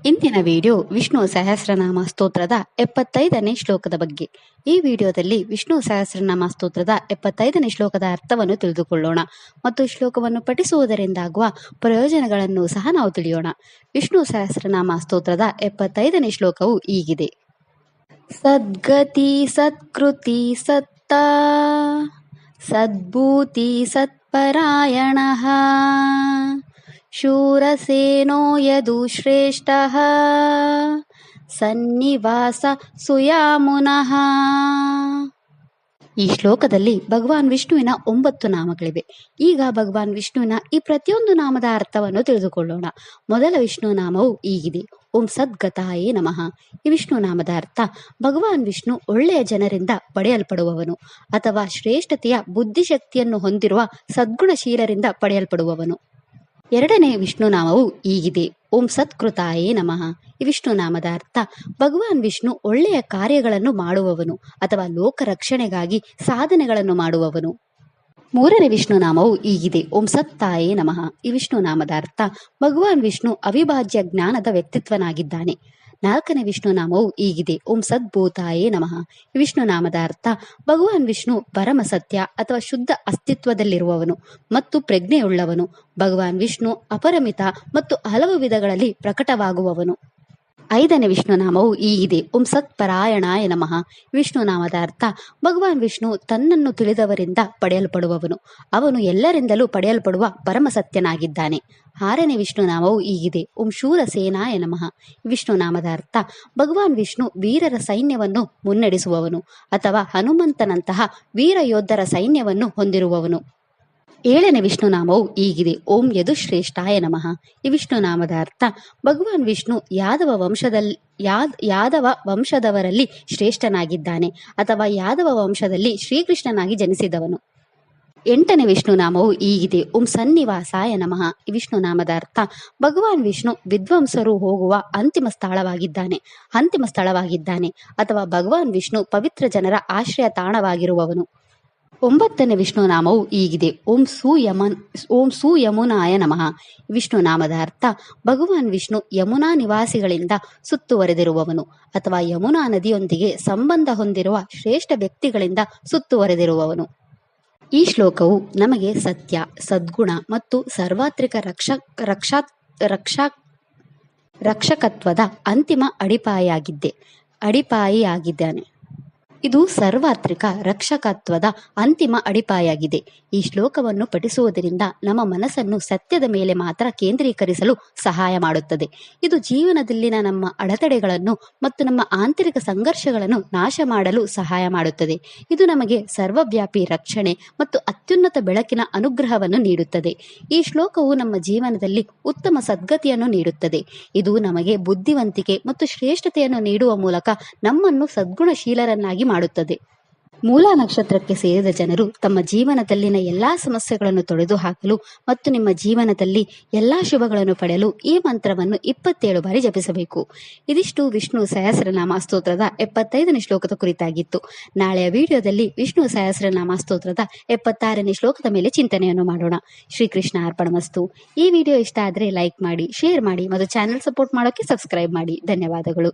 ಇಂದಿನ ವಿಡಿಯೋ ವಿಷ್ಣು ಸಹಸ್ರನಾಮ ಸ್ತೋತ್ರದ 75ನೇ ಶ್ಲೋಕದ ಬಗ್ಗೆ. ಈ ವಿಡಿಯೋದಲ್ಲಿ ವಿಷ್ಣು ಸಹಸ್ರನಾಮ ಸ್ತೋತ್ರದ 75ನೇ ಶ್ಲೋಕದ ಅರ್ಥವನ್ನು ತಿಳಿದುಕೊಳ್ಳೋಣ ಮತ್ತು ಶ್ಲೋಕವನ್ನು ಪಠಿಸುವುದರಿಂದಾಗುವ ಪ್ರಯೋಜನಗಳನ್ನು ಸಹ ನಾವು ತಿಳಿಯೋಣ. ವಿಷ್ಣು ಸಹಸ್ರನಾಮ ಸ್ತೋತ್ರದ 75ನೇ ಶ್ಲೋಕವು ಹೀಗಿದೆ. ಸದ್ಗತಿ ಸತ್ಕೃತಿ ಸತ್ತಾ ಸದ್ಭೂತಿ ಸತ್ಪರಾಯಣಃ ಶೂರಸೇನೋ ಯದು ಶ್ರೇಷ್ಠಃ ಸನ್ನಿವಾಸ ಸುಯಾಮುನಃ. ಈ ಶ್ಲೋಕದಲ್ಲಿ ಭಗವಾನ್ ವಿಷ್ಣುವಿನ 9 ನಾಮಗಳಿವೆ. ಈಗ ಭಗವಾನ್ ವಿಷ್ಣುವಿನ ಈ ಪ್ರತಿಯೊಂದು ನಾಮದ ಅರ್ಥವನ್ನು ತಿಳಿದುಕೊಳ್ಳೋಣ. ಮೊದಲ ವಿಷ್ಣು ನಾಮವು ಹೀಗಿದೆ. ಓಂ ಸದ್ಗತಾಯೇ ನಮಃ. ಈ ವಿಷ್ಣು ನಾಮದ ಅರ್ಥ ಭಗವಾನ್ ವಿಷ್ಣು ಒಳ್ಳೆಯ ಜನರಿಂದ ಪಡೆಯಲ್ಪಡುವವನು ಅಥವಾ ಶ್ರೇಷ್ಠತೆಯ ಬುದ್ಧಿಶಕ್ತಿಯನ್ನು ಹೊಂದಿರುವ ಸದ್ಗುಣಶೀಲರಿಂದ ಪಡೆಯಲ್ಪಡುವವನು. ಎರಡನೇ ವಿಷ್ಣು ನಾಮವು ಹೀಗಿದೆ. ಓಂ ಸತ್ಕೃತಾಯೇ ನಮಃ. ಈ ವಿಷ್ಣು ನಾಮದ ಅರ್ಥ ಭಗವಾನ್ ವಿಷ್ಣು ಒಳ್ಳೆಯ ಕಾರ್ಯಗಳನ್ನು ಮಾಡುವವನು ಅಥವಾ ಲೋಕ ರಕ್ಷಣೆಗಾಗಿ ಸಾಧನೆಗಳನ್ನು ಮಾಡುವವನು. ಮೂರನೇ ವಿಷ್ಣು ನಾಮವು ಹೀಗಿದೆ. ಓಂ ಸತ್ತಾಯೇ ನಮಃ. ಈ ವಿಷ್ಣು ನಾಮದ ಅರ್ಥ ಭಗವಾನ್ ವಿಷ್ಣು ಅವಿಭಾಜ್ಯ ಜ್ಞಾನದ ವ್ಯಕ್ತಿತ್ವನಾಗಿದ್ದಾನೆ. ನಾಲ್ಕನೇ ವಿಷ್ಣು ನಾಮವು ಹೀಗಿದೆ. ಓಂ ಸದ್ಭೂತಾಯೇ ನಮಃ. ಈ ವಿಷ್ಣು ನಾಮದ ಅರ್ಥ ಭಗವಾನ್ ವಿಷ್ಣು ಪರಮ ಸತ್ಯ ಅಥವಾ ಶುದ್ಧ ಅಸ್ತಿತ್ವದಲ್ಲಿರುವವನು ಮತ್ತು ಪ್ರಜ್ಞೆಯುಳ್ಳವನು. ಭಗವಾನ್ ವಿಷ್ಣು ಅಪರಿಮಿತ ಮತ್ತು ಹಲವು ವಿಧಗಳಲ್ಲಿ ಪ್ರಕಟವಾಗುವವನು. ಐದನೇ ವಿಷ್ಣು ನಾಮವು ಹೀಗಿದೆ. ಓಂ ಸತ್ಪರಾಯಣಾಯ ನಮಃ. ವಿಷ್ಣು ನಾಮದ ಅರ್ಥ ಭಗವಾನ್ ವಿಷ್ಣು ತನ್ನನ್ನು ತಿಳಿದವರಿಂದ ಪಡೆಯಲ್ಪಡುವವನು. ಅವನು ಎಲ್ಲರಿಂದಲೂ ಪಡೆಯಲ್ಪಡುವ ಪರಮ ಸತ್ಯನಾಗಿದ್ದಾನೆ. ಆರನೇ ವಿಷ್ಣು ನಾಮವು ಹೀಗಿದೆ. ಓಂ ಶೂರಸೇನಾಯ ನಮಃ. ವಿಷ್ಣು ನಾಮದ ಅರ್ಥ ಭಗವಾನ್ ವಿಷ್ಣು ವೀರರ ಸೈನ್ಯವನ್ನು ಮುನ್ನಡೆಸುವವನು ಅಥವಾ ಹನುಮಂತನಂತಹ ವೀರ ಯೋಧರ ಸೈನ್ಯವನ್ನು ಹೊಂದಿರುವವನು. ಏಳನೇ ವಿಷ್ಣು ನಾಮವು ಹೀಗಿದೆ. ಓಂ ಯದುಶ್ರೇಷ್ಠಾಯ ನಮಃ. ಈ ವಿಷ್ಣು ನಾಮದ ಅರ್ಥ ಭಗವಾನ್ ವಿಷ್ಣು ಯಾದವ ವಂಶದವರಲ್ಲಿ ಶ್ರೇಷ್ಠನಾಗಿದ್ದಾನೆ ಅಥವಾ ಯಾದವ ವಂಶದಲ್ಲಿ ಶ್ರೀಕೃಷ್ಣನಾಗಿ ಜನಿಸಿದವನು. ಎಂಟನೇ ವಿಷ್ಣು ನಾಮವು ಹೀಗಿದೆ. ಓಂ ಸನ್ನಿವಾಸಾಯ ನಮಃ. ಈ ವಿಷ್ಣು ನಾಮದ ಅರ್ಥ ಭಗವಾನ್ ವಿಷ್ಣು ವಿದ್ವಾಂಸರು ಹೋಗುವ ಅಂತಿಮ ಸ್ಥಳವಾಗಿದ್ದಾನೆ ಅಥವಾ ಭಗವಾನ್ ವಿಷ್ಣು ಪವಿತ್ರ ಜನರ ಆಶ್ರಯ ತಾಣವಾಗಿರುವವನು. ಒಂಬತ್ತನೇ ವಿಷ್ಣು ನಾಮವು ಹೀಗಿದೆ. ಓಂ ಸುಯಮುನಾಯ ನಮಃ. ವಿಷ್ಣು ನಾಮದ ಅರ್ಥ ಭಗವಾನ್ ವಿಷ್ಣು ಯಮುನಾ ನಿವಾಸಿಗಳಿಂದ ಸುತ್ತುವರೆದಿರುವವನು ಅಥವಾ ಯಮುನಾ ನದಿಯೊಂದಿಗೆ ಸಂಬಂಧ ಹೊಂದಿರುವ ಶ್ರೇಷ್ಠ ವ್ಯಕ್ತಿಗಳಿಂದ ಸುತ್ತುವರೆದಿರುವವನು. ಈ ಶ್ಲೋಕವು ನಮಗೆ ಸತ್ಯ, ಸದ್ಗುಣ ಮತ್ತು ಸಾರ್ವತ್ರಿಕ ರಕ್ಷಕತ್ವದ ಅಂತಿಮ ಅಡಿಪಾಯಿಯಾಗಿದ್ದಾನೆ. ಇದು ಸಾರ್ವತ್ರಿಕ ರಕ್ಷಕತ್ವದ ಅಂತಿಮ ಅಡಿಪಾಯಾಗಿದೆ. ಈ ಶ್ಲೋಕವನ್ನು ಪಠಿಸುವುದರಿಂದ ನಮ್ಮ ಮನಸ್ಸನ್ನು ಸತ್ಯದ ಮೇಲೆ ಮಾತ್ರ ಕೇಂದ್ರೀಕರಿಸಲು ಸಹಾಯ ಮಾಡುತ್ತದೆ. ಇದು ಜೀವನದಲ್ಲಿನ ನಮ್ಮ ಅಡೆತಡೆಗಳನ್ನು ಮತ್ತು ನಮ್ಮ ಆಂತರಿಕ ಸಂಘರ್ಷಗಳನ್ನು ನಾಶ ಮಾಡಲು ಸಹಾಯ ಮಾಡುತ್ತದೆ. ಇದು ನಮಗೆ ಸರ್ವವ್ಯಾಪಿ ರಕ್ಷಣೆ ಮತ್ತು ಅತ್ಯುನ್ನತ ಬೆಳಕಿನ ಅನುಗ್ರಹವನ್ನು ನೀಡುತ್ತದೆ. ಈ ಶ್ಲೋಕವು ನಮ್ಮ ಜೀವನದಲ್ಲಿ ಉತ್ತಮ ಸದ್ಗತಿಯನ್ನು ನೀಡುತ್ತದೆ. ಇದು ನಮಗೆ ಬುದ್ಧಿವಂತಿಕೆ ಮತ್ತು ಶ್ರೇಷ್ಠತೆಯನ್ನು ನೀಡುವ ಮೂಲಕ ನಮ್ಮನ್ನು ಸದ್ಗುಣಶೀಲರನ್ನಾಗಿ ಮಾಡುತ್ತದೆ. ಮೂಲ ನಕ್ಷತ್ರಕ್ಕೆ ಸೇರಿದ ಜನರು ತಮ್ಮ ಜೀವನದಲ್ಲಿನ ಎಲ್ಲಾ ಸಮಸ್ಯೆಗಳನ್ನು ತೊಡೆದುಹಾಕಲು ಮತ್ತು ನಿಮ್ಮ ಜೀವನದಲ್ಲಿ ಎಲ್ಲಾ ಶುಭಗಳನ್ನು ಪಡೆಯಲು ಈ ಮಂತ್ರವನ್ನು 27 ಬಾರಿ ಜಪಿಸಬೇಕು. ಇದಿಷ್ಟು ವಿಷ್ಣು ಸಹಸ್ರನಾಮ ಸ್ತೋತ್ರದ 75ನೇ ಶ್ಲೋಕದ ಕುರಿತಾಗಿತ್ತು. ನಾಳೆಯ ವಿಡಿಯೋದಲ್ಲಿ ವಿಷ್ಣು ಸಹಸ್ರನಾಮ ಸ್ತೋತ್ರದ 76ನೇ ಶ್ಲೋಕದ ಮೇಲೆ ಚಿಂತನೆಯನ್ನು ಮಾಡೋಣ. ಶ್ರೀಕೃಷ್ಣ ಅರ್ಪಣಮಸ್ತು. ಈ ವಿಡಿಯೋ ಇಷ್ಟ ಆದರೆ ಲೈಕ್ ಮಾಡಿ, ಶೇರ್ ಮಾಡಿ ಮತ್ತು ಚಾನೆಲ್ ಸಪೋರ್ಟ್ ಮಾಡೋಕೆ ಸಬ್ಸ್ಕ್ರೈಬ್ ಮಾಡಿ. ಧನ್ಯವಾದಗಳು.